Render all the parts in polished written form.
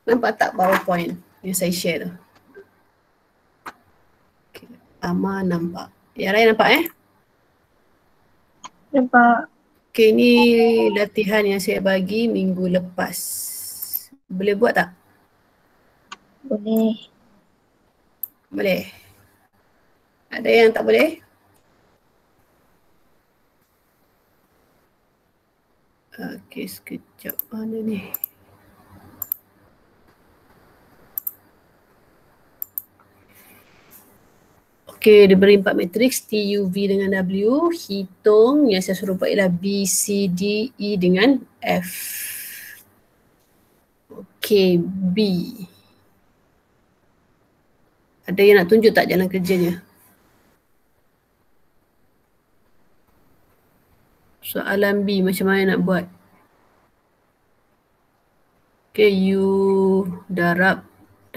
Nampak tak PowerPoint yang saya share tu? Okay. Ama nampak. Yang lain nampak Nampak. Okay, ni latihan yang saya bagi minggu lepas. Boleh buat tak? Boleh. Boleh. Ada yang tak boleh? Okay, sekejap. Mana ni? Okay, dia beri 4 matriks T, U, V dengan W. Hitung yang saya suruh buat ialah B, C, D, E dengan F. Okay, B. Ada yang nak tunjuk tak jalan kerjanya? Soalan B macam mana nak buat? Okay, U darab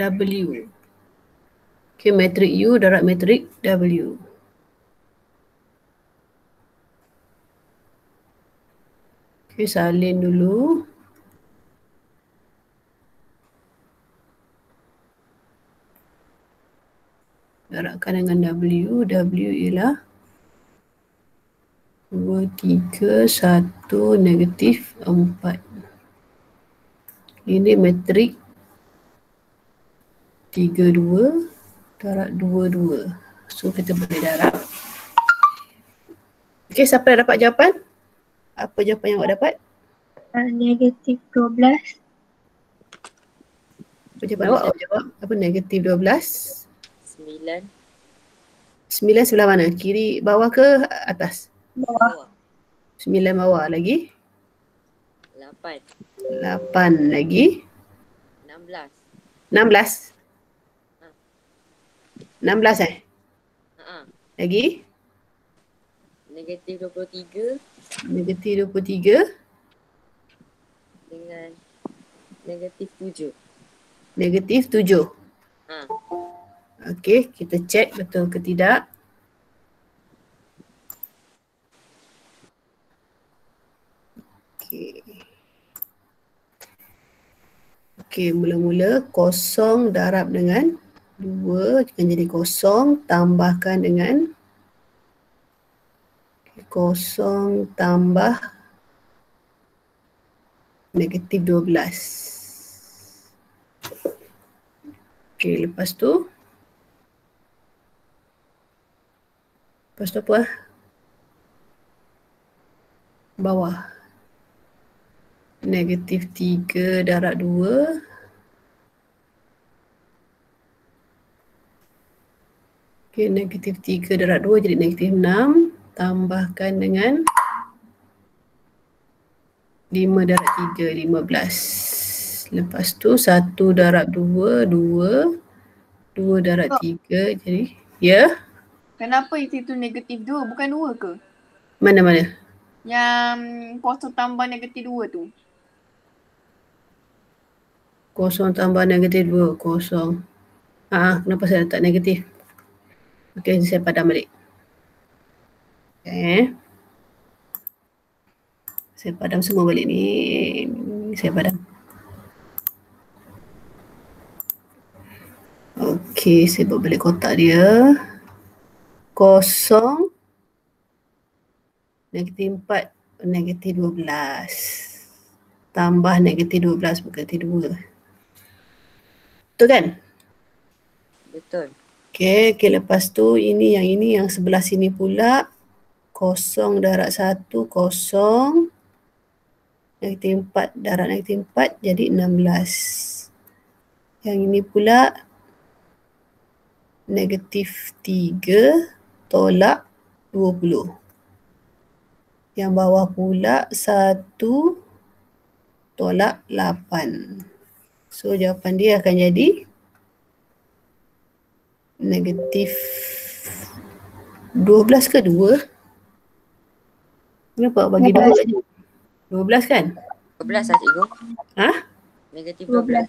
W. Okay, matrik U darab matrik W. Okay, salin dulu. Darabkan dengan W. W ialah 2, 3, 1, negatif 4. Ini matrik 3, 2 darab 2, 2. So kita boleh darab. Okay, siapa dah dapat jawapan? Apa jawapan yang awak dapat? Negatif 12. Apa jawapan awak? Awak jawab apa? Negatif 12. 9. 9 sebelah mana? Kiri bawah ke atas? Bawah. 9 bawah lagi? 8. 8 lagi? 16. 16? 16 Lagi? Negatif 23 Negatif 23 dengan negatif 7. Negatif 7. Ha. Okey, kita cek betul ke tidak. Okey. Okey, mula-mula kosong darab dengan 2 akan jadi kosong, tambahkan dengan kosong tambah negatif 12. Okey, lepas tu apa? Bawah. Negatif 3 darab 2. Okey, negatif 3 darab 2 jadi negatif 6. Tambahkan dengan 5 darab 3, 15. Lepas tu 1 darab 2, 2. 2 darab 3 jadi, ya? Kenapa itu negatif 2 bukan 2 ke? Mana-mana? Yang kosong tambah negatif 2 tu. Kosong tambah negatif 2, kosong. Kenapa saya letak negatif? Okey, saya padam balik. Okay. Saya padam semua balik ni. Saya padam. Okey, saya buat balik kotak dia. Kosong. Negatif 4, negatif 12. Tambah negatif 12 berkali 2. Betul kan? Betul. Okey, lepas tu ini yang sebelah sini pula. Kosong darab 1, kosong. Negatif 4 darab negatif 4 jadi 16. Yang ini pula negatif 3 tolak 20. Yang bawah pula 1 tolak 8. So jawapan dia akan jadi negatif 12 ke 2? Kenapa bagi 2 aja? 12 kan? 12 lah cikgu. Negatif 12.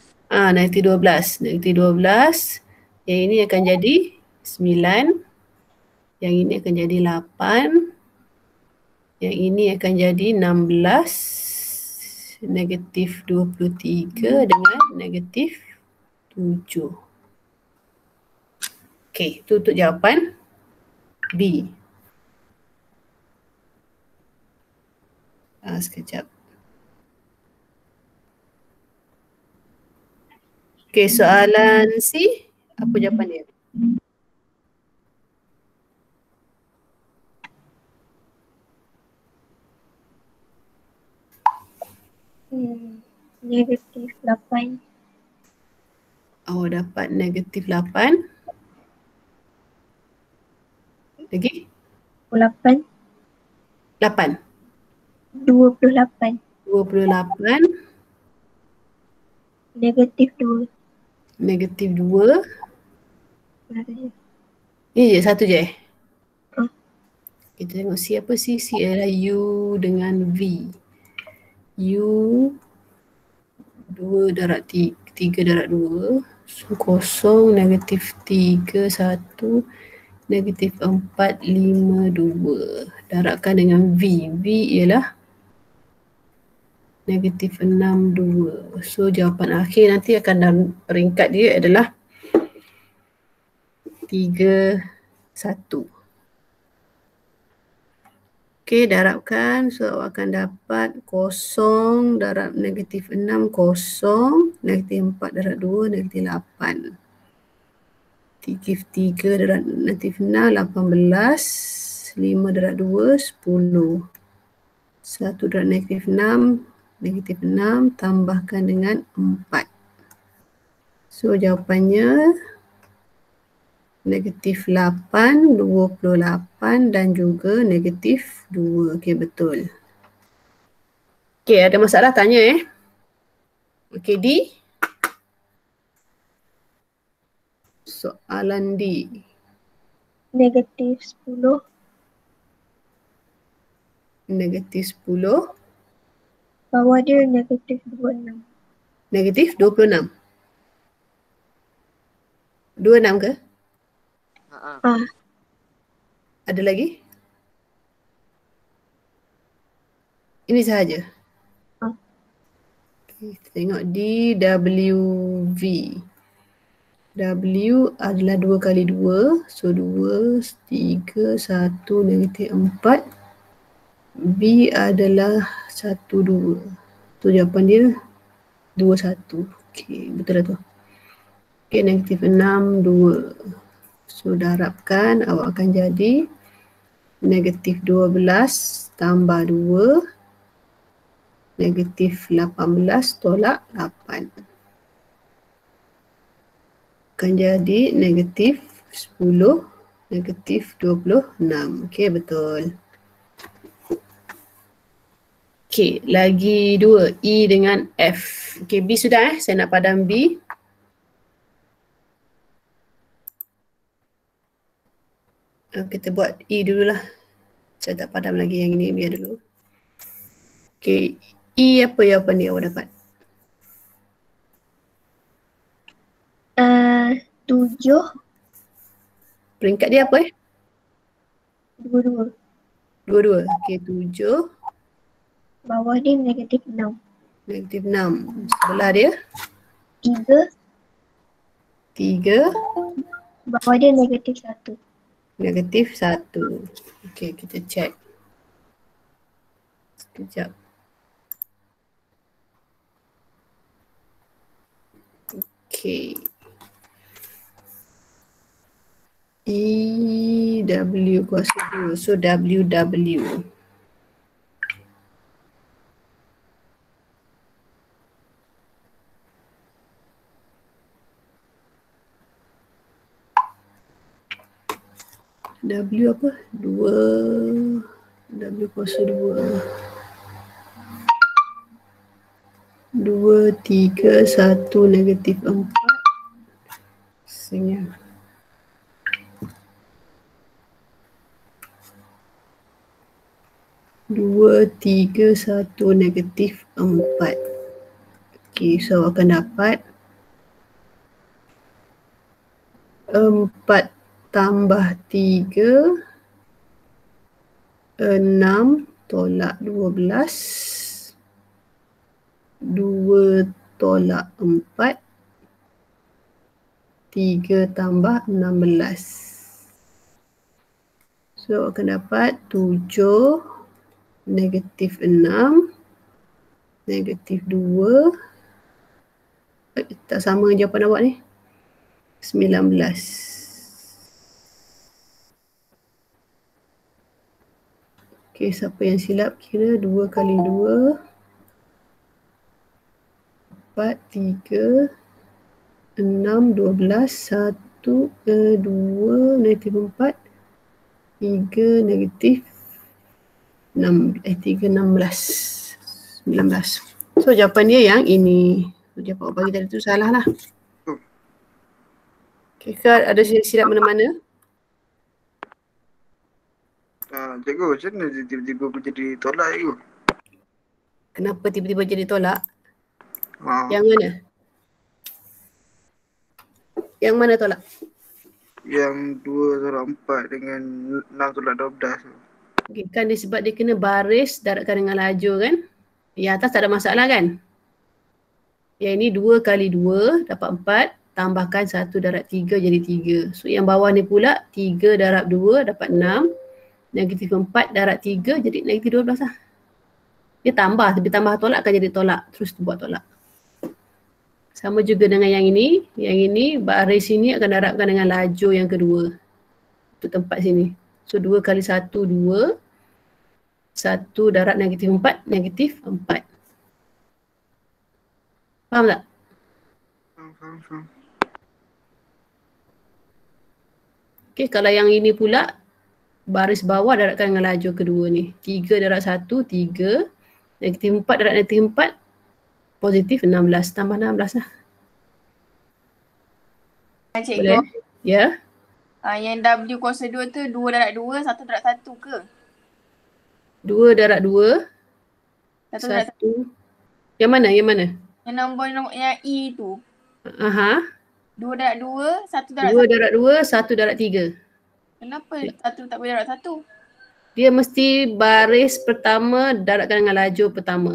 Negatif 12. Negatif 12. Yang ini akan jadi 9. Yang ini akan jadi 8. Yang ini akan jadi 16. negatif 23 dengan negatif 7. Okey, itu untuk jawapan B. Sekejap. Okey, soalan C, apa jawapan dia? Negatif 8. Awak dapat negatif 8. Lagi? 8. 8. 28. 28. Negatif 2. Negatif 2. Ini je, satu je. Kita tengok C apa C? C adalah U dengan V. U 2 darab 3 darab 2. So, kosong, negatif 3, 1, negatif 4, 5, 2. Darabkan dengan V. V ialah negatif 6, 2. So, jawapan akhir nanti akan dalam peringkat dia adalah 3, 1. Okey, darabkan. So, awak akan dapat kosong darab negatif 6, kosong. Negatif 4 darab 2, negatif 8. Negatif 3 darab negatif 6, 18. 5 darab 2, 10. 1 darab negatif 6, negatif 6. Tambahkan dengan 4. So, jawapannya negatif 8, 28 dan juga negatif 2. Okey, betul. Okey, ada masalah tanya Okey, D. Soalan D. Negatif 10. Negatif 10. Bawah dia negatif 26. Negatif 26. 26 ke? Ada lagi? Ini sahaja. Okay, kita tengok D, W, V. W adalah 2 kali 2. So 2, 3, 1, negatif 4. V adalah 1, 2. Tu jawapan dia 2, 1. Okey, betul dah tu. Okey, negatif 6, 2. So darabkan, awak akan jadi negatif 12 tambah 2. Negatif 18 tolak 8. Akan jadi negatif 10, negatif 26. Okey, betul. Okey, lagi 2. E dengan F. Okey, B sudah Saya nak padam B. Kita buat E dululah. Saya tak padam lagi yang ini, biar dulu. Okey, E apa jawapan dia awak dapat? 7. Peringkat dia apa 22. 22. Okey, 7. Bawah dia negatif 6. Negatif 6. Sebelah dia? 3. 3. Bawah dia negatif 1. Negatif 1. Okey, kita check. Sekejap. Okey. E, W kuasa 2. So, W, W. W apa? 2. W kuasa 2. 2, 3, 1, negatif 4. Senyap. 2, 3, 1, negatif 4. Okey, so akan dapat 4 tambah 3, 6 tolak 12. 2 tolak 4, 3 tambah 16. So akan dapat 7, negatif 6, negatif 2. Tak sama dengan jawapan awak ni. 19. Okey, siapa yang silap kira 2 kali 2, 4, 3, 6, 12, 1, 2, negatif 4, 3, negatif 6, 3, 16, 19. So jawapan dia yang ini. So, jawapan awak bagi tadi tu salah lah. Okay, ada silap mana-mana? Cikgu, macam mana tiba-tiba aku jadi tolak cikgu? Kenapa tiba-tiba jadi tolak? Ha, Yang mana? Yang mana tolak? yang 2 tolak 4 dengan 6 tolak 12 tu. Okay, kan dia sebab dia kena baris daratkan dengan laju kan? Yang atas tak ada masalah kan? Yang ini 2 kali 2 dapat 4, tambahkan 1 darab 3 jadi 3. So yang bawah ni pula 3 darab 2 dapat 6, negatif 4 darab 3 jadi negatif 12 lah. Dia tambah, tapi tambah tolak akan jadi tolak. Terus buat tolak. Sama juga dengan yang ini. Yang ini baris ini akan darabkan dengan laju yang kedua. Untuk tempat sini. So 2 kali 1, 2. 1 darab negatif 4, negatif 4. Faham tak? Faham. Okay, kalau yang ini pula baris bawah darabkan dengan laju kedua ni. 3 darab 1, 3. Negatif 4 darab negatif 4. Positif 16. Tambah 16 lah. Cikgu, Boleh? Ya. yang W kuasa 2 tu 2 darab 2, 1 darab 1 ke? 2 darab 2. 1 darab 1. 1. Yang mana? Yang mana? Yang nombor yang E tu. Aha. 2 darab 2, 1 darab 2 1. darab 2, 1 darab 3. Kenapa 1 tak boleh darab 1? Dia mesti baris pertama darabkan dengan laju pertama.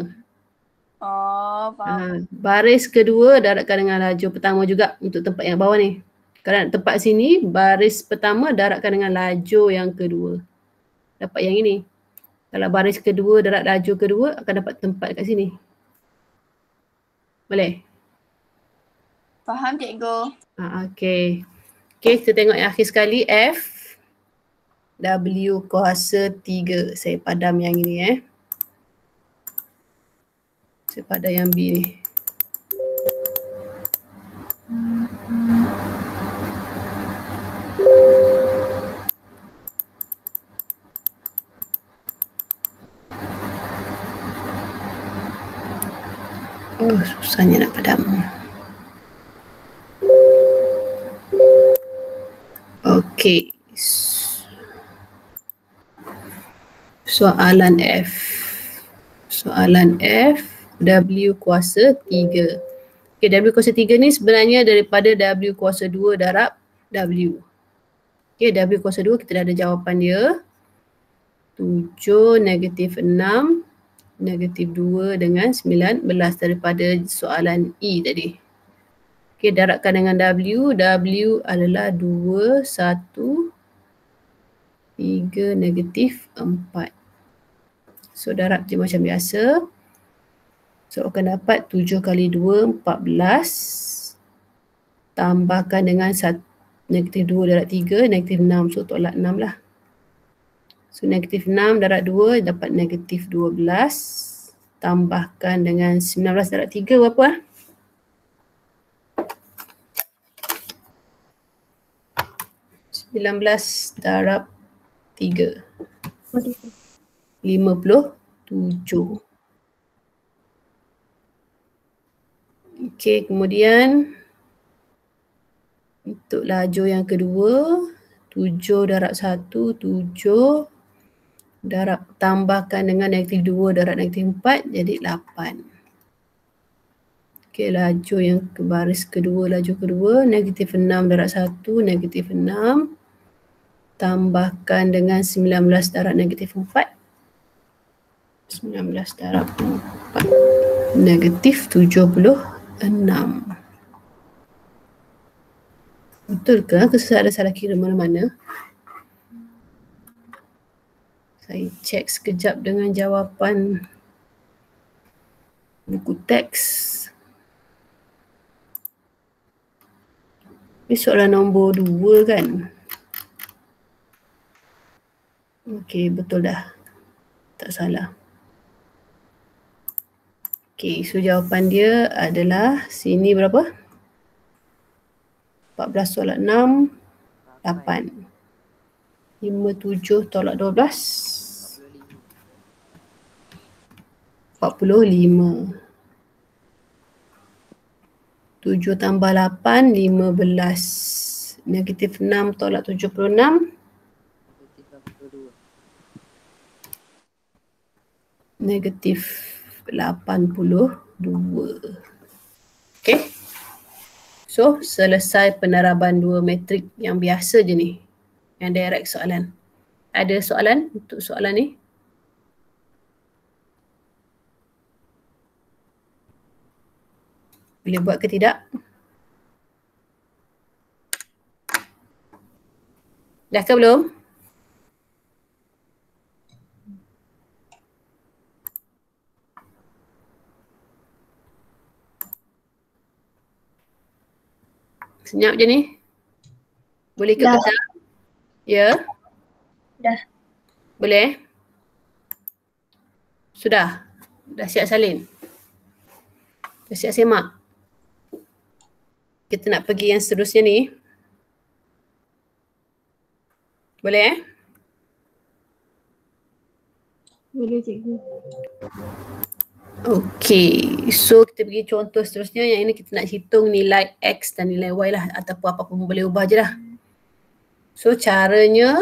Oh, faham. Baris kedua darabkan dengan laju pertama juga untuk tempat yang bawah ni. Kalau tempat sini, baris pertama darabkan dengan laju yang kedua. Dapat yang ini. Kalau baris kedua darab laju kedua, akan dapat tempat kat sini. Boleh? Faham cikgu. Okay. Okay, kita tengok yang akhir sekali. F. W kuasa 3. Saya padam yang ini Saya padam yang B ni. Oh, susahnya nak padam. Okey. Soalan F. Soalan F, W kuasa 3. Okay, W kuasa 3 ni sebenarnya daripada W kuasa 2 darab W. Okay, W kuasa 2 kita dah ada jawapan dia. 7, negatif 6, negatif 2 dengan 19 daripada soalan E tadi. Okay, darabkan dengan W. W adalah 2, 1, 3, negatif 4. So darab je macam biasa. So akan dapat 7 kali 2, 14. Tambahkan dengan negatif 2 darab 3, negatif 6. So tolak 6 lah. So negatif 6 darab 2 dapat negatif 12. Tambahkan dengan 19 darab 3 berapa? darab 3. 57. Okey, kemudian untuk laju yang kedua, 7 darab 1, 7 darab tambahkan dengan negatif 2 darab negatif 4 jadi 8. Okey, laju yang ke baris kedua, laju kedua, negatif 6 darab 1, negatif 6 tambahkan dengan 19 darab negatif 4. 19 darab 4. Negatif 76. Betul ke? Ada salah kira mana-mana? Saya cek sekejap dengan jawapan buku teks. Ini soalan nombor 2 kan? Okey, betul dah. Tak salah. Okey, so jawapan dia adalah sini berapa? 14 tolak 6, 8. 57 tolak 12. 45. 7 tambah 8, 15. Negatif 6 tolak 76. Negatif 82. Okay. So, selesai peneraban dua metrik yang biasa je ni. Yang direct soalan. Ada soalan untuk soalan ni? Boleh buat ke tidak? Dah ke belum? Senyap je ni. Boleh ke Dah. tak? Ya? Dah. Boleh? Sudah? Dah siap salin? Dah siap semak? Kita nak pergi yang seterusnya ni. Boleh Boleh cikgu. Okey, so kita pergi contoh seterusnya. Yang ini kita nak hitung nilai X dan nilai Y lah. Ataupun apa pun boleh ubah je lah. So caranya,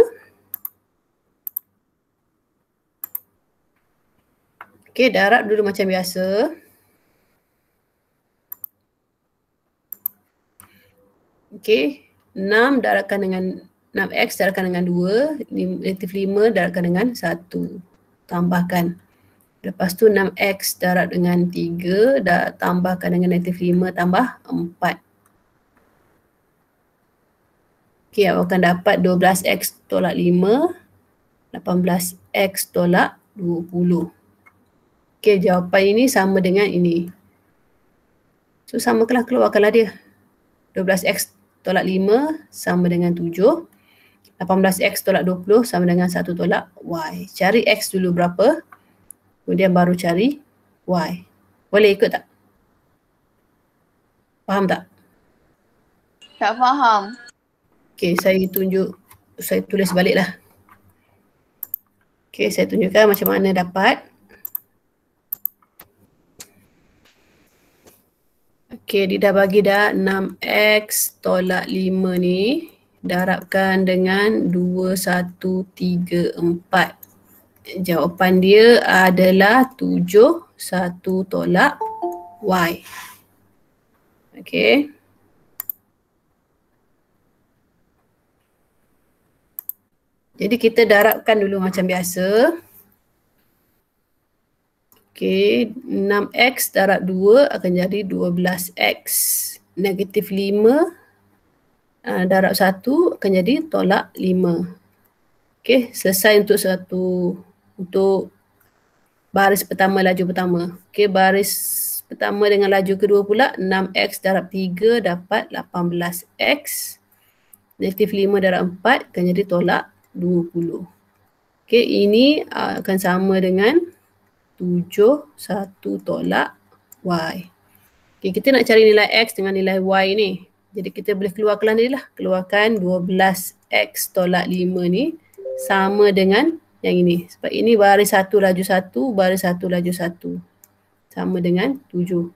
okey, darab dulu macam biasa. Okey, 6 darabkan dengan 6X darabkan dengan 2, negatif 5 darabkan dengan 1. Tambahkan. Lepas tu 6X darab dengan 3, tambahkan dengan negatif 5 tambah 4. Okey, awak akan dapat 12X tolak 5, 18X tolak 20. Okey, jawapan ini sama dengan ini. So, samakanlah, keluarkanlah dia. 12X tolak 5 sama dengan 7. 18X tolak 20 sama dengan 1 tolak Y. Cari X dulu berapa, kemudian baru cari Y. Boleh ikut tak? Faham tak? Tak faham. Okey, saya tulis balik lah. Okey, saya tunjukkan macam mana dapat. Okey, dia dah bagi dah 6X tolak 5 ni. Darabkan dengan 2, 1, 3, 4. Jawapan dia adalah 7, 1 tolak Y. Okey. Jadi kita darabkan dulu macam biasa. Okey, 6X darab 2 akan jadi 12X. Negatif 5 darab 1 akan jadi tolak 5. Okey, selesai untuk baris pertama, laju pertama. Okey, baris pertama dengan laju kedua pula, 6X darab 3 dapat 18X. Negatif 5 darab 4 akan jadi tolak 20. Okey, ini akan sama dengan 7, 1 tolak Y. Okay, kita nak cari nilai X dengan nilai Y ni. Jadi kita boleh keluarkan dia lah. Keluarkan 12X tolak 5 ni sama dengan yang ini. Sebab ini baris 1 laju 1, baris 1 laju 1. Sama dengan 7.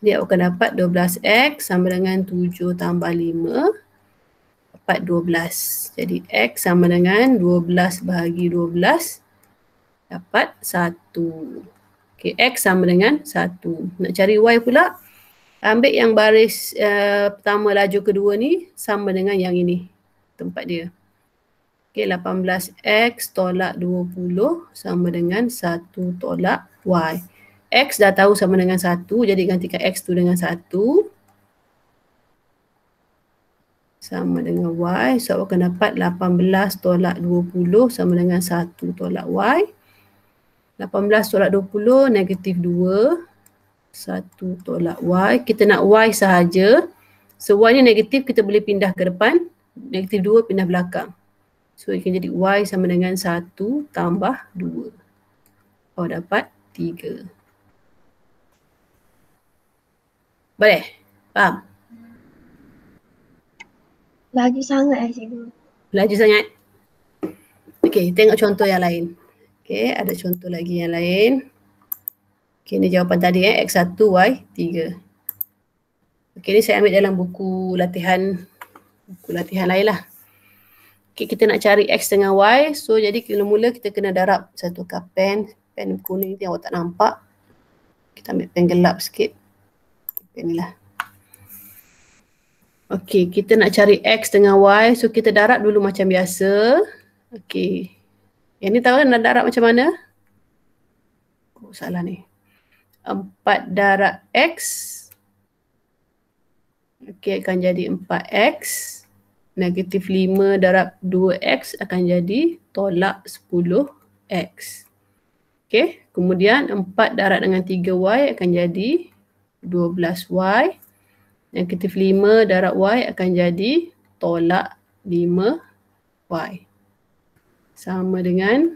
Dia akan dapat 12X sama dengan 7 tambah 5. Dapat 12. Jadi X sama dengan 12 bahagi 12. Dapat 1. Okay, X sama dengan 1. Nak cari Y pula, ambil yang baris pertama laju kedua ni sama dengan yang ini, tempat dia. Okey, 18x tolak 20 sama dengan 1 tolak y. X dah tahu sama dengan 1, jadi gantikan x tu dengan 1. Sama dengan y. So, awak akan dapat 18 tolak 20 sama dengan 1 tolak y. 18 tolak 20, negatif 2. 1 tolak y. Kita nak y sahaja. So, y ni negatif, kita boleh pindah ke depan. Negatif 2 pindah belakang. So, akan jadi y sama dengan 1 tambah 2. Awak dapat 3. Boleh? Faham? Laju sangat cikgu. Laju sangat? Okey, tengok contoh yang lain. Okey, ada contoh lagi yang lain. Okey, ni jawapan tadi X1, Y3. Okey, ni saya ambil dalam buku latihan lain lah. Okey, kita nak cari X dengan Y. So, jadi mula-mula kita kena darab satu pen kuning ni awak tak nampak. Kita ambil pen gelap sikit. Pen ni lah. Okey, kita nak cari X dengan Y. So, kita darab dulu macam biasa. Okey. Yang ni tahu kan nak darab macam mana? Oh, salah ni. 4 darab X. Okey, akan jadi 4X. Negatif 5 darab 2X akan jadi tolak 10X. Okey, kemudian 4 darab dengan 3Y akan jadi 12Y. Negatif 5 darab Y akan jadi tolak 5Y. Sama dengan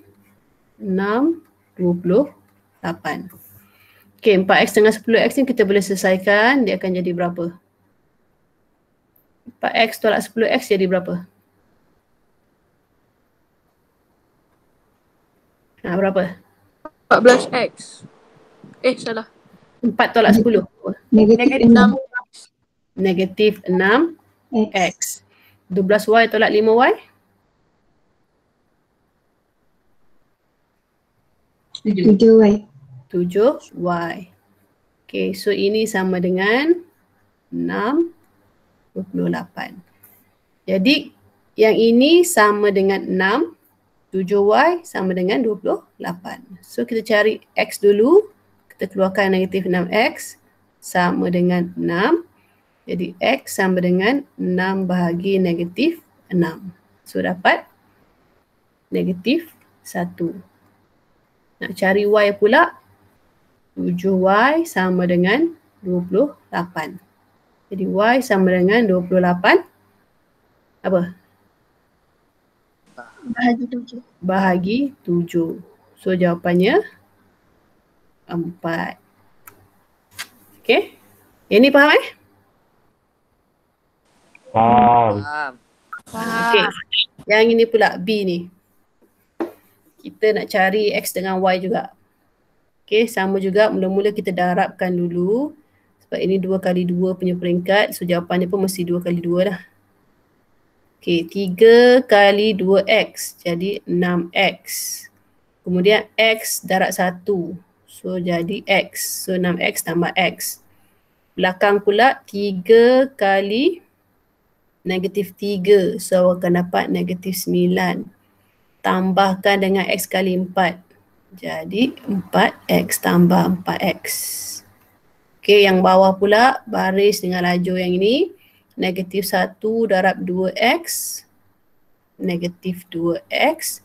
628. Okey, 4X dengan 10X ni kita boleh selesaikan. Dia akan jadi berapa? 4X tolak 10X jadi berapa? Berapa? 14x. Salah. 4 tolak 10. Negatif 6. Negatif 6X. 12Y tolak 5Y? 7Y. 7Y. Okay, so ini sama dengan 628. Jadi yang ini sama dengan 6. 7Y sama dengan 28. So kita cari X dulu. Kita keluarkan negatif 6X sama dengan 6. Jadi X sama dengan 6 bahagi negatif 6. So dapat negatif 1. Nak cari Y pula. 7Y sama dengan 28. Jadi Y sama dengan 28. Apa? Bahagi 7. Bahagi 7. So jawapannya 4. Okay. Yang ni faham Faham. Okay. Yang ini pula B ni. Kita nak cari X dengan Y juga. Okay, sama juga mula-mula kita darabkan dulu. Sebab ini 2 kali 2 punya peringkat. So jawapan dia pun mesti 2 kali 2 lah. Okay, 3 kali 2X jadi 6X. Kemudian X darab 1. So jadi X. So 6X tambah X. Belakang pula 3 kali negatif 3. So akan dapat negatif 9. Tambahkan dengan X kali 4. Jadi 4X tambah 4X. Okey, yang bawah pula baris dengan lajur yang ini. Negatif 1 darab 2X. Negatif 2X.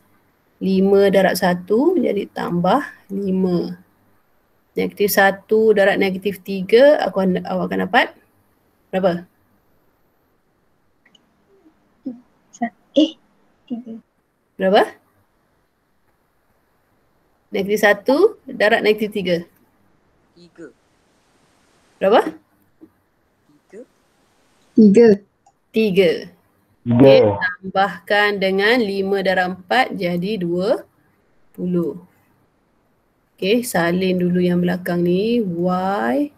5 darab 1 jadi tambah 5. Negatif 1 darab negatif 3 awak akan dapat berapa? 3. Berapa? Negatif 1 darab negatif 3. 3. Berapa? 3. 3. Okay, tambahkan dengan 5 darab 4 jadi 20. Okay, salin dulu yang belakang ni. Y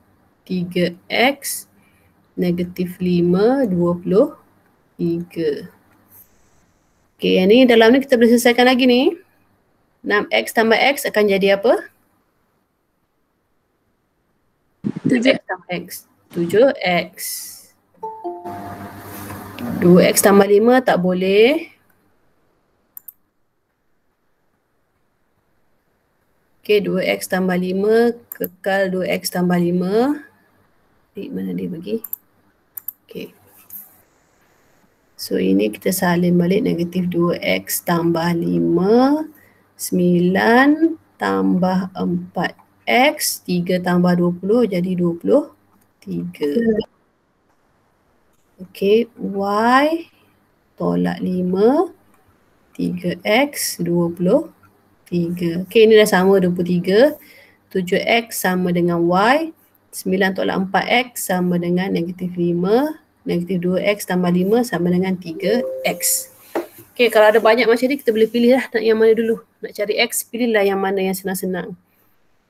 3X negatif 5 23. Okay, yang ni dalam ni kita boleh selesaikan lagi ni. 6X tambah X akan jadi apa? 7X tambah X. 7X. 2X tambah 5 tak boleh. Okay, 2x tambah 5 kekal 2x tambah 5. Mana dia bagi? Okay. So ini kita salin balik negatif 2x tambah 5. 9 tambah 4x. 3 tambah 20 jadi 23. Okay, y tolak 5. 3x 23. Okay, ini dah sama 23. 7x sama dengan y. 9 tolak 4x sama dengan negatif 5. Negatif 2x tambah 5 sama dengan 3x. Okay, kalau ada banyak macam ni, kita boleh pilih lah nak yang mana dulu. Nak cari x, pilihlah yang mana yang senang-senang.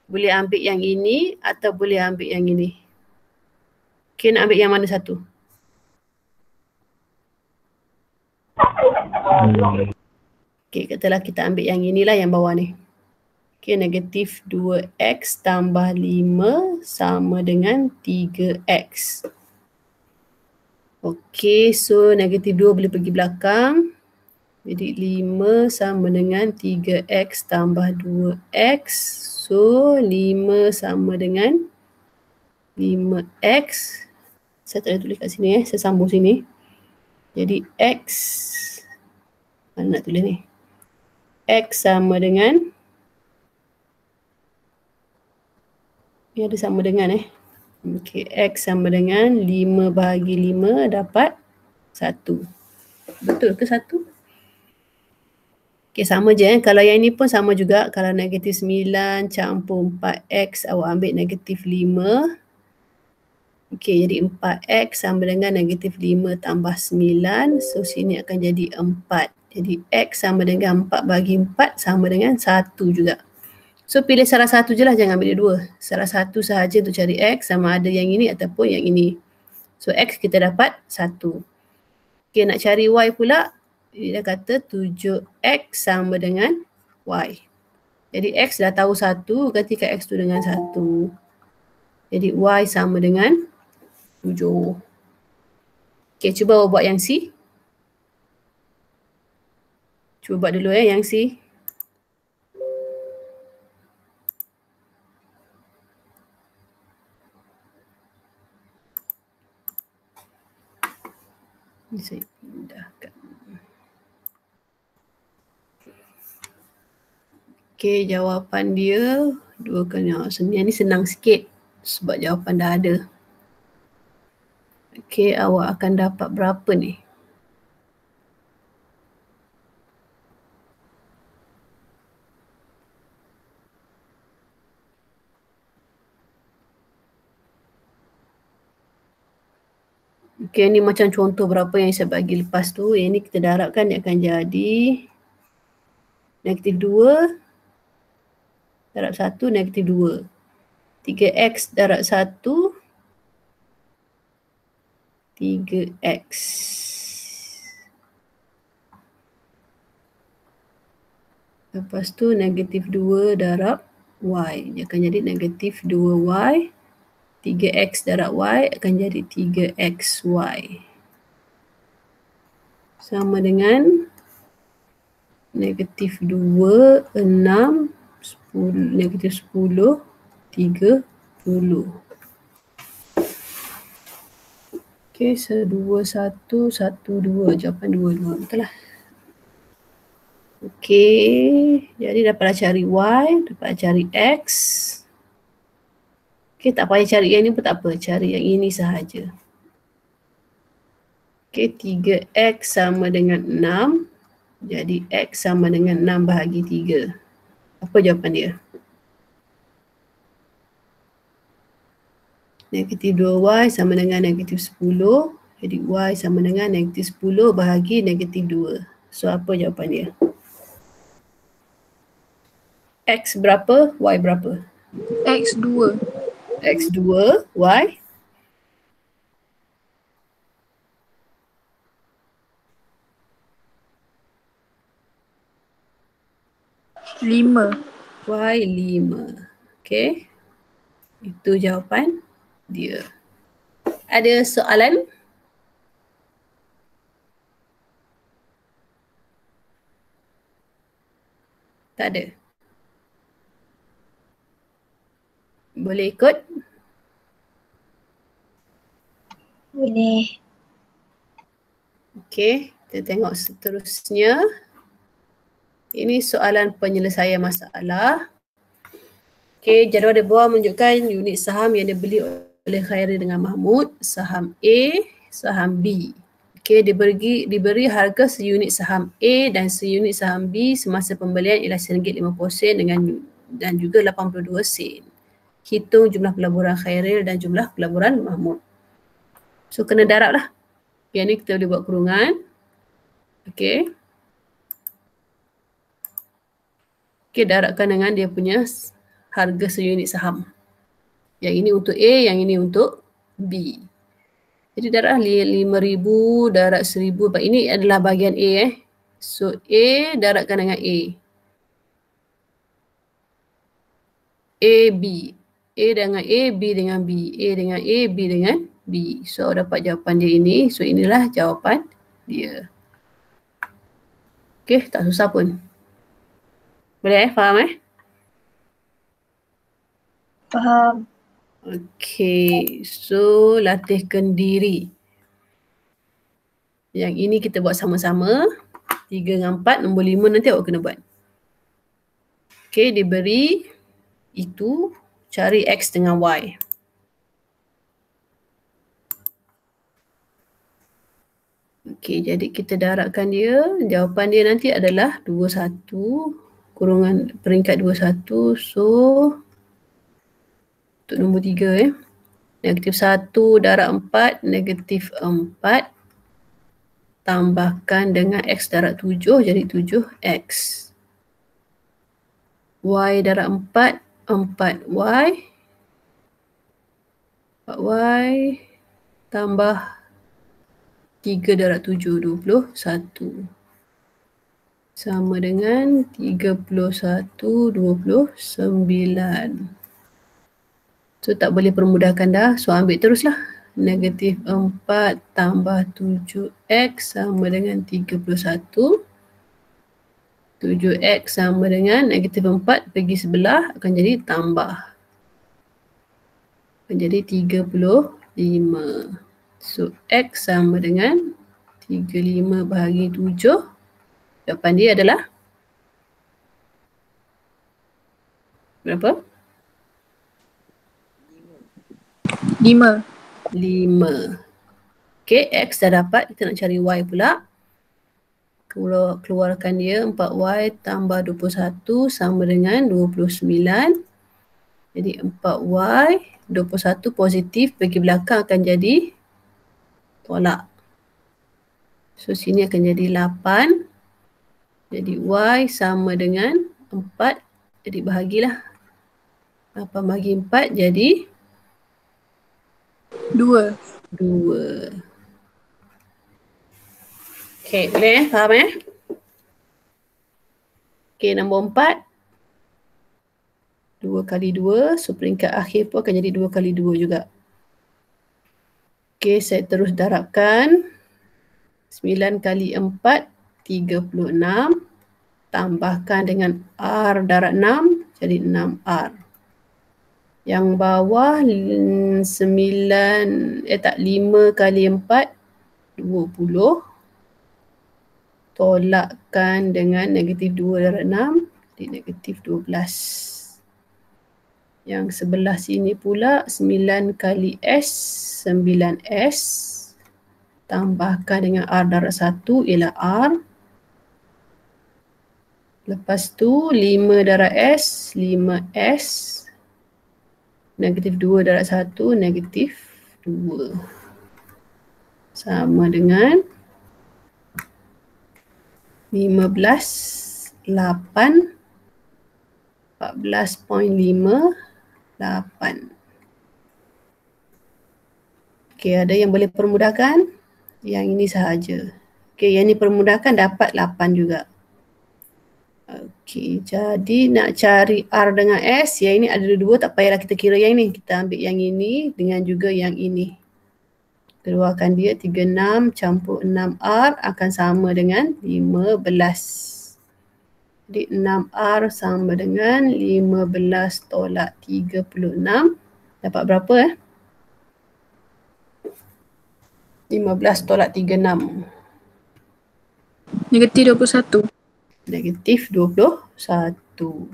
Boleh ambil yang ini atau boleh ambil yang ini. Okay, nak ambil yang mana satu? Okay, katalah kita ambil yang inilah yang bawah ni. Okay, negatif 2x tambah 5 sama dengan 3x. Okay, so negatif 2 boleh pergi belakang. Jadi 5 sama dengan 3x tambah 2x. So 5 sama dengan 5x. Saya tak ada tulis kat sini saya sambung sini. Jadi x, mana nak tulis ni? X sama dengan, ni ada sama dengan okay, x sama dengan 5 bahagi 5 dapat 1. Betul ke 1? Okay, sama je Kalau yang ni pun sama juga. Kalau negatif 9 campur 4x, awak ambil negatif 5. Okay, jadi 4x sama dengan negatif 5 tambah 9. So, sini akan jadi 4. Jadi, x sama dengan 4 bagi 4 sama dengan 1 juga. So, pilih salah satu je lah, jangan ambil dua. Salah satu sahaja untuk cari x, sama ada yang ini ataupun yang ini. So, x kita dapat 1. Okay, nak cari y pula. Dia dah kata 7x sama dengan y. Jadi, x dah tahu 1, gantikan x tu dengan 1. Jadi, y sama dengan 7. Okay, cuba awak buat yang C. Cuba buat dulu yang C. Ini saya pindahkan. Okay, jawapan dia 2 kali. Sebenarnya ni senang sikit sebab jawapan dah ada. Okay, awak akan dapat berapa ni? Okay, ni macam contoh berapa yang saya bagi lepas tu. Yang ni kita dah harapkan dia akan jadi negatif 2 darab 1, negatif 2. 3x darab 1, 3x. Lepas tu negatif 2 darab y. Dia akan jadi negatif 2y. 3x darab y akan jadi 3xy. Sama dengan negatif 2, 6, 10, negatif 10, 30. Okay, 2, 1, 1, 2. Jawapan 2, 2. Betul lah. Okay, jadi dapatlah cari y, dapatlah cari x. Okay, tak payah cari yang ni pun tak apa. Cari yang ini sahaja. Okay, 3x sama dengan 6. Jadi x sama dengan 6 bahagi 3. Apa jawapan dia? Negatif 2y sama dengan negatif 10. Jadi y sama dengan negatif 10 bahagi negatif 2. So apa jawapan dia? X berapa? Y berapa? X2. X2, Y? Lima. Y5. Okay. Itu jawapan dia. Ada soalan? Tak ada. Boleh ikut? Boleh. Okey, kita tengok seterusnya. Ini soalan penyelesaian masalah. Okey, jadual di bawah menunjukkan unit saham yang dibeli oleh Khairi dengan Mahmud, saham A, saham B. Okey, diberi harga seunit saham A dan seunit saham B semasa pembelian ialah RM1.50 dan juga 82 sen. Hitung jumlah pelaburan Khairil dan jumlah pelaburan Mahmud. So kena darab lah. Yang ni kita boleh buat kurungan. Okey. Okey, darabkan dengan dia punya harga seunit saham. Yang ini untuk A, yang ini untuk B. Jadi darab 5,000 darab 1,000. Ini adalah bahagian A . So A darabkan dengan A. A, B. A dengan A, B dengan B. A dengan A, B dengan B. So dapat jawapan dia ini. So inilah jawapan dia. Okey, tak susah pun. Boleh faham Faham. Okey, so latihkan diri. Yang ini kita buat sama-sama. 3 dengan 4, nombor 5 nanti awak kena buat. Okey, diberi itu, cari X dengan Y. Okey, jadi kita darabkan dia. Jawapan dia nanti adalah 21 kurungan peringkat 21. So untuk nombor 3 Negatif 1 darab 4, negatif 4. Tambahkan dengan X darab 7, jadi 7X. Y darab 4, 4Y. 4Y tambah 3 darab 7, 21. Sama dengan 31, 29. So tak boleh permudahkan dah. So ambil teruslah. Negatif 4 tambah 7X sama dengan 31. 7X sama dengan negatif 4 pergi sebelah akan jadi tambah. Akan jadi 35. So X sama dengan 35 bahagi 7. Jawapan dia adalah berapa? 5. 5. Okey, X dah dapat. Kita nak cari Y pula. Keluarkan dia. 4Y tambah 21 sama dengan 29. Jadi 4Y, 21 positif pergi belakang akan jadi tolak. So sini akan jadi 8. Jadi Y sama dengan 4. Jadi bahagilah. 8 bagi 4 jadi 2. 2. Okey, boleh faham Okey, nombor 4. 2 kali 2. So peringkat akhir pun akan jadi 2 kali 2 juga. Okey, saya terus darabkan. 9 kali 4, 36. Tambahkan dengan R darab 6, jadi 6R. Yang bawah 5 kali 4, 20. Tolakkan dengan negatif 2 darab 6, jadi negatif 12. Yang sebelah sini pula 9 kali S, 9S. Tambahkan dengan R darab 1 ialah R. Lepas tu 5 darab S, 5S. Negatif 2 darab 1, negatif 2. Sama dengan 15, 8, 14.5, 8. Okey, ada yang boleh permudahkan? Yang ini sahaja. Okey, yang ini permudahkan dapat 8 juga. Okey, jadi nak cari R dengan S, yang ini ada dua, tak payahlah kita kira yang ini. Kita ambil yang ini dengan juga yang ini. Keluarkan dia 36 campur 6R akan sama dengan 15. Jadi 6R sama dengan 15 tolak 36. Dapat berapa 15 tolak 36. Negatif 21. Negatif 21.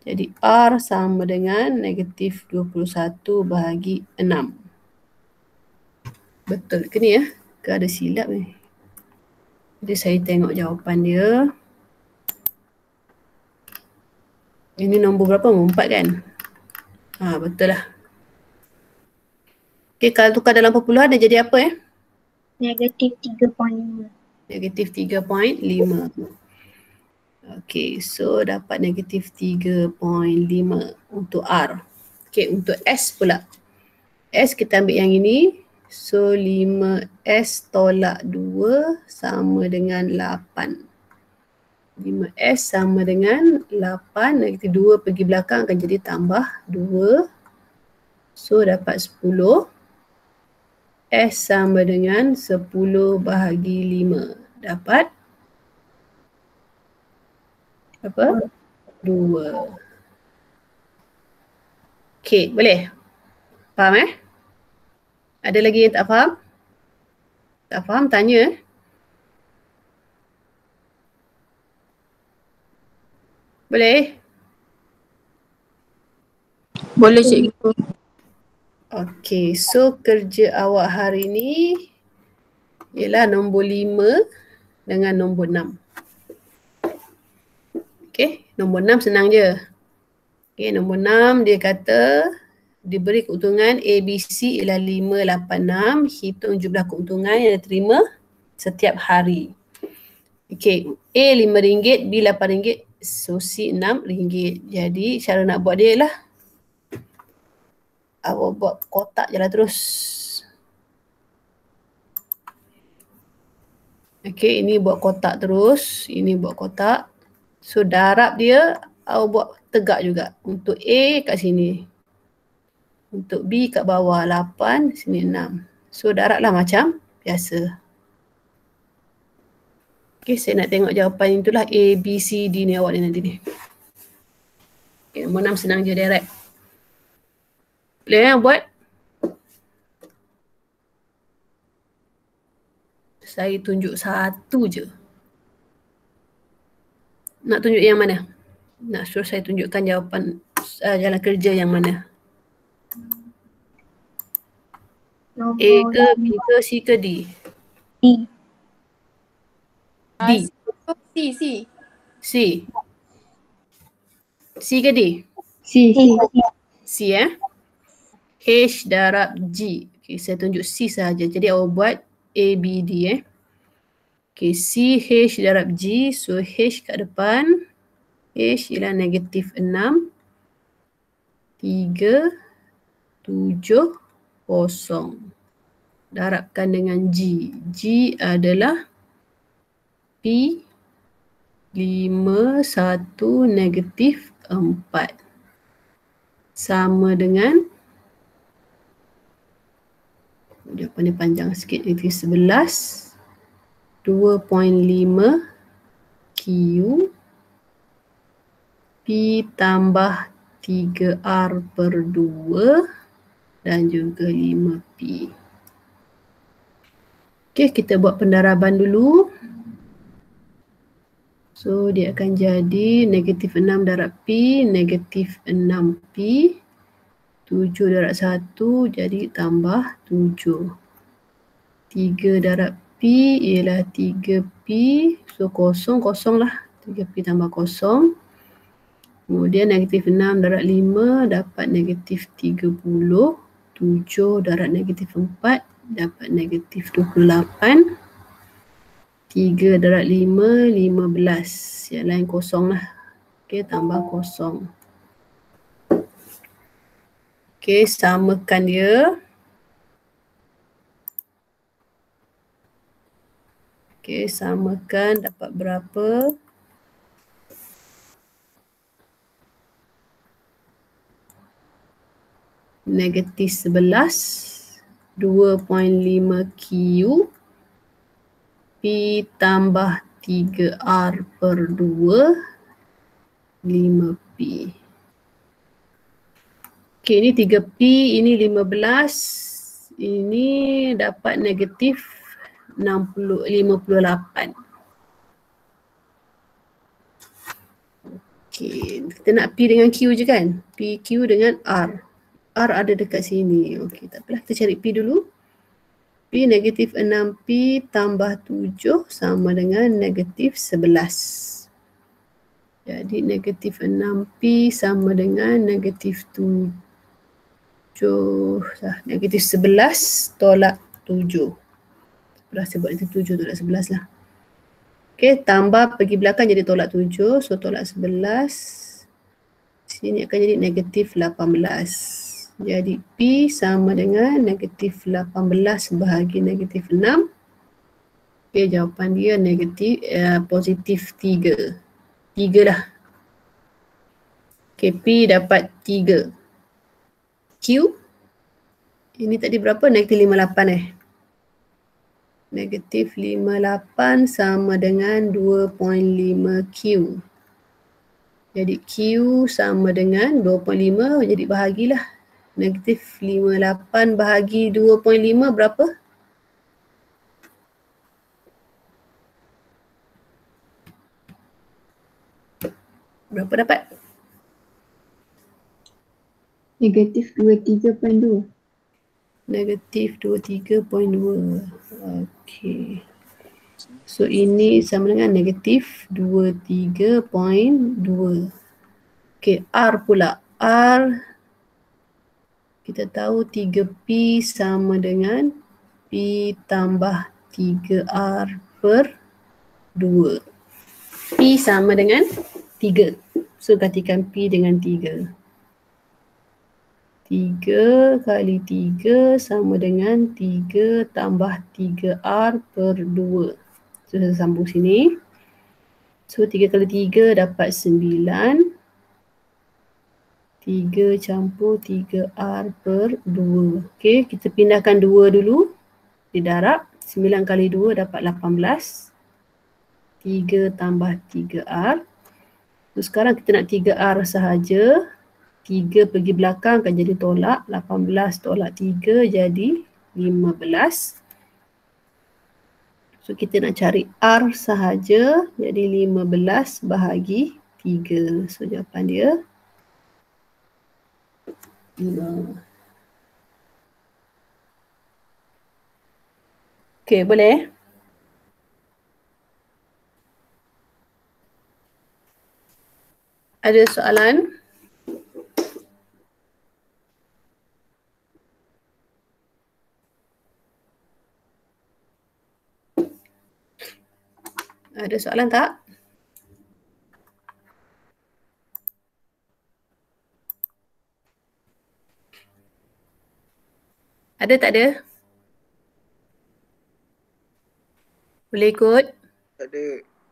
Jadi R sama dengan negatif 21 bahagi 6. Betul ke ni Ke ada silap ni? Jadi saya tengok jawapan dia. Ini nombor berapa? Nombor 4 kan? Betul lah. Okay, kalau tukar dalam perpuluhan dia jadi apa Negatif 3.5. Negatif 3.5. Okay, so dapat negatif 3.5 untuk R. Okay, untuk S pula. S kita ambil yang ini. So 5S tolak 2 sama dengan 8. 5S sama dengan 8. Negatif 2 pergi belakang akan jadi tambah 2. So dapat 10. S sama dengan 10 bahagi 5. Dapat apa? 2. Okay, boleh? Faham Ada lagi yang tak faham? Tak faham tanya Boleh? Boleh cikgu. Okay, so kerja awak hari ni ialah nombor 5 dengan nombor 6. Okay, nombor 6 senang je. Okay, nombor 6 dia kata diberi keuntungan ABC ialah 586. Hitung jumlah keuntungan yang diterima setiap hari. Okay, A RM5, B RM8, so C RM6. Jadi cara nak buat dia lah awak buat kotak je lah terus. Okay, ini buat kotak terus. Ini buat kotak. So darab dia awak buat tegak juga. Untuk A kat sini. Untuk B kat bawah 8, sini 6. So darab lah macam biasa. Okay, saya nak tengok jawapan itulah A, B, C, D ni awak ni nanti ni. Okay, nombor 6 senang je direct. Boleh buat? Saya tunjuk satu je. Nak tunjuk yang mana? Nak suruh saya tunjukkan jawapan jalan kerja yang mana? A ke, B ke, C ke, D? D. D. C. C. C ke D? C. C H darab G. Okay, saya tunjuk C sahaja. Jadi awak buat A, B, D Okay, C, H darab G. So H kat depan. H ialah negatif 6. 3, 7, 0. Darabkan dengan G. G adalah P 5, 1, negatif 4. Sama dengan jawapan dia panjang sikit, negatif 11. 2.5 Q P tambah 3R per 2 dan juga 5P. Okay, kita buat pendaraban dulu. So dia akan jadi negatif 6 darab P, negatif 6P. 7 darab 1 jadi tambah 7. 3 darab P ialah 3P. So kosong lah. 3P tambah kosong. Kemudian negatif 6 darab 5 dapat negatif 30. 7 darab negatif 4 dapat negatif 28. 3 darab 5, 15. Yang lain kosong lah. Okay, tambah kosong. Okay, samakan dia. Okay, samakan dapat berapa? Negatif 11. 2.5 Q. P tambah 3R per 2, 5P. Okey, ini 3P, ini 15, ini dapat negatif 58. Okey, kita nak P dengan Q je kan? PQ dengan R. R ada dekat sini. Okey, tak apalah, kita cari P dulu. P negatif 6P tambah 7 sama dengan negatif 11. Jadi negatif 6P sama dengan negatif 7. Negatif 11 tolak 7. Berasa buat itu 7 tolak 11 lah. Okey, tambah pergi belakang jadi tolak 7. So tolak 11. Sini akan jadi negatif 18. Jadi P sama dengan negatif 18 bahagi negatif 6. Okey, jawapan dia negatif, positif 3. 3 lah. Okey, P dapat 3. Q, ini tadi berapa? Negatif 58 Negatif 58 sama dengan 2.5 Q. Jadi Q sama dengan 2.5, jadi bahagilah. Negatif 58 bahagi 2.5 berapa? Berapa dapat? Negatif 23.2. Negatif 23.2. Okey. So ini sama dengan negatif 23.2. Okey, R pula. R, kita tahu 3P sama dengan P tambah 3R per 2. P sama dengan 3. So gantikan P dengan 3. 3 kali 3 sama dengan 3 tambah 3R per 2. So saya sambung sini. So 3 kali 3 dapat 9. 3 campur 3R per 2. Okey, kita pindahkan 2 dulu di darab. 9 kali 2 dapat 18. 3 tambah 3R. So sekarang kita nak 3R sahaja. 3 pergi belakang akan jadi tolak. 18 tolak 3 jadi 15. So kita nak cari R sahaja. Jadi 15 bahagi 3. So jawapan dia 5. Okey, boleh? Ada soalan? Ada soalan tak? Ada tak ada? Boleh ikut? Tak ada.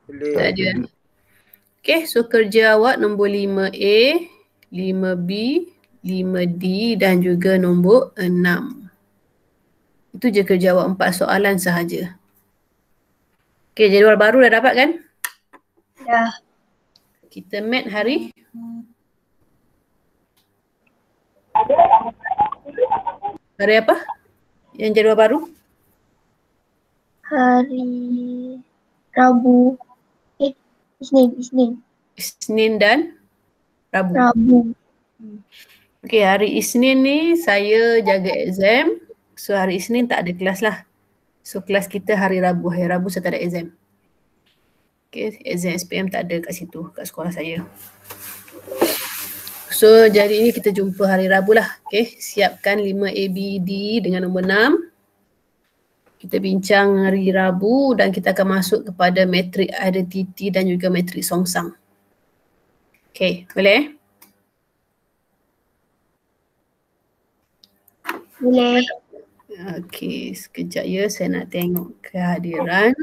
Boleh. Tak ada. Okay, so kerja awak nombor 5A, 5B, 5D dan juga nombor 6. Itu je kerja awak 4 soalan sahaja. Okay, jadual baru dah dapat kan? Dah. Kita mat hari? Hari apa? Yang jadual baru? Hari Rabu. Isnin. Isnin dan Rabu. Rabu. Okay, hari Isnin ni saya jaga exam. So hari Isnin tak ada kelas lah. So kelas kita hari Rabu. Hari Rabu saya tak ada exam. Okay, exam SPM tak ada kat situ, kat sekolah saya. So jadi ini kita jumpa hari Rabu lah. Okay, siapkan 5ABD dengan nombor 6. Kita bincang hari Rabu dan kita akan masuk kepada matrik identity dan juga matrik songsang. Okay, boleh? Boleh. Okay, sekejap ya saya nak tengok kehadiran.